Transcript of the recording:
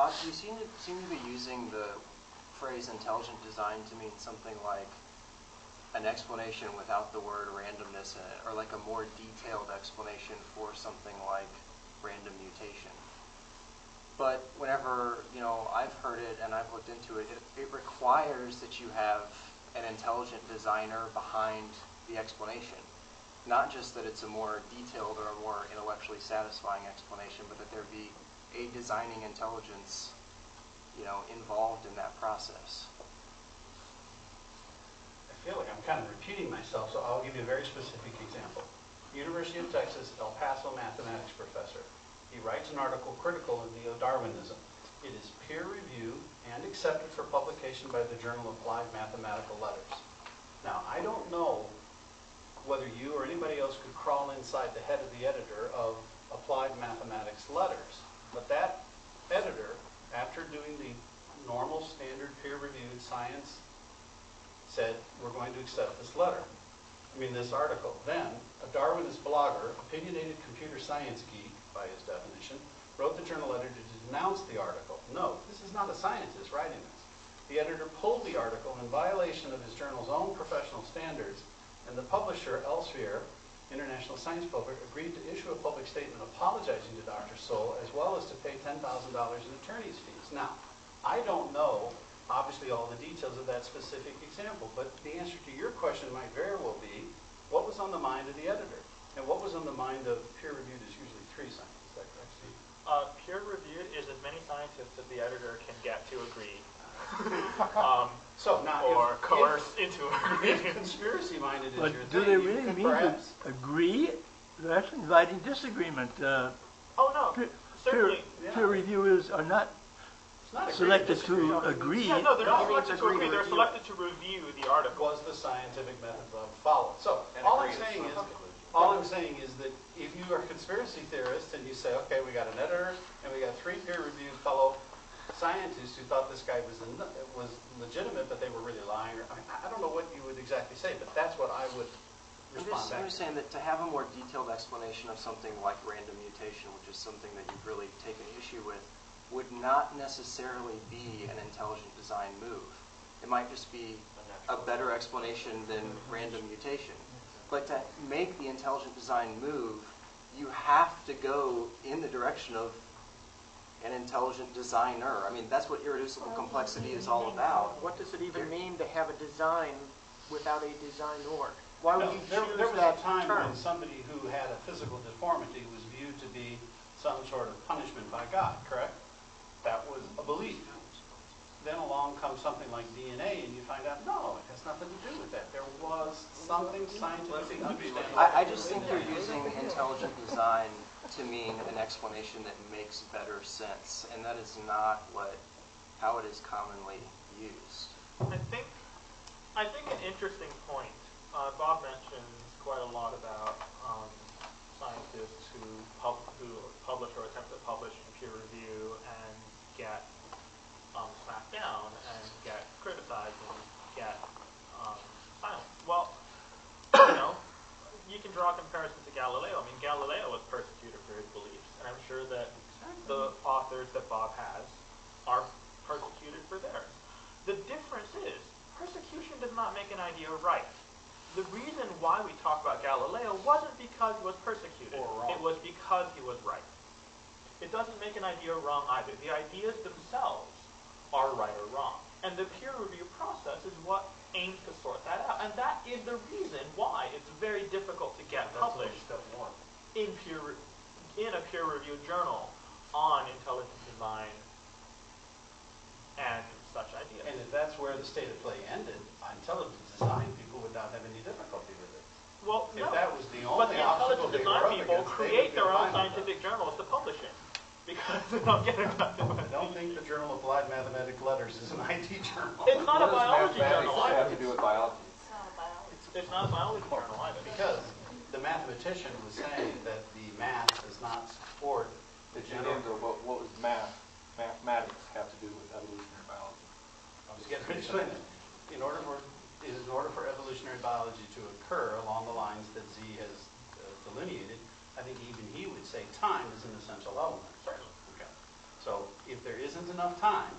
Bob, you seem to be using the phrase intelligent design to mean something like an explanation without the word randomness in it, or like a more detailed explanation for something like random mutation. But whenever, I've heard it and I've looked into it, it requires that you have an intelligent designer behind the explanation. Not just that it's a more detailed or a more intellectually satisfying explanation, but that there be a designing intelligence, involved in that process. I feel like I'm kind of repeating myself, so I'll give you a very specific example. University of Texas, El Paso mathematics professor. He writes an article critical of neo-Darwinism. It is peer-reviewed and accepted for publication by the Journal of Applied Mathematical Letters. Now, I don't know whether you or anybody else could crawl inside the head of the editor of Applied Mathematics Letters, but that editor, after doing the normal standard peer-reviewed science, said, we're going to accept this article. Then, a Darwinist blogger, opinionated computer science geek, by his definition, wrote the journal editor to denounce the article. No, this is not a scientist writing this. The editor pulled the article in violation of his journal's own professional standards, and the publisher, Elsevier, International Science Publisher, agreed to issue a public statement apologizing to Dr. Soule, as well as to pay $10,000 in attorney's fees. Now, I don't know, obviously, all the details of that specific example, but the answer to your question might very well be, what was on the mind of the editor? And what was on the mind of peer-reviewed is usually 3 scientists. Is that correct, Steve? Peer-reviewed is as many scientists as the editor can get to agree. So now, or coerce into agreement. If conspiracy-minded is but your do thing, they really mean to perhaps agree? That's inviting disagreement. Oh no, certainly. Peer reviewers are not selected to agree. Yeah, no, they're not selected to agree. They're selected to review the article. was the scientific method followed. So all I'm saying is that if you are a conspiracy theorist and you say, okay, we got an editor and we got 3 peer-reviewed fellow scientists who thought this guy was legitimate, but they were really lying. I don't know what you would exactly say, but that's what I would respond back to. I'm just saying that to have a more detailed explanation of something like random mutation, which is something that you've really taken issue with, would not necessarily be an intelligent design move. It might just be a better explanation than random mutation. But to make the intelligent design move, you have to go in the direction of an intelligent designer. I mean, that's what irreducible complexity is all about. What does it even mean to have a design without a designer? Why would you choose there was that a time term? when somebody who had a physical deformity was viewed to be some sort of punishment by God, correct? That was a belief. Then along comes something like DNA, and you find out, no, it has nothing to do with that. There was something scientifically understandable. I just think you're using intelligent design to mean an explanation that makes better sense, and that is not how it is commonly used. I think an interesting point. Bob mentions quite a lot about scientists who publish or attempt to publish in peer review and get smacked down and get criticized and get silenced. Well, you can draw a comparison to Galileo. I mean, Galileo was persecuted for his beliefs, and I'm sure that the authors that Bob has are persecuted for theirs. The difference is, persecution does not make an idea right. The reason why we talk about Galileo wasn't because he was persecuted. It was because he was right. It doesn't make an idea wrong either. The ideas themselves are right or wrong. And the peer review process is what aims to sort that out. And that is the reason why it's very difficult to get published in a peer-reviewed journal on intelligent design and such ideas. And if that's where the state of play ended, intelligent design people would not have any difficulty with it. Well, if no. that was the only but the obstacle intelligent they were design up people against, create their own fine scientific journals to publish in. Because they don't get enough. I don't think the Journal of Applied Mathematical Letters is an IT journal. It's not a biology journal either. Have to do with biology. It's not a biology journal either. Because the mathematician was saying that the math does not support the general. What was mathematics have to do with evolutionary biology? I was getting ready to explain it. In order for evolutionary biology to occur along the lines that Z has delineated, I think even he would say time is an essential element. Certainly. Okay. So if there isn't enough time,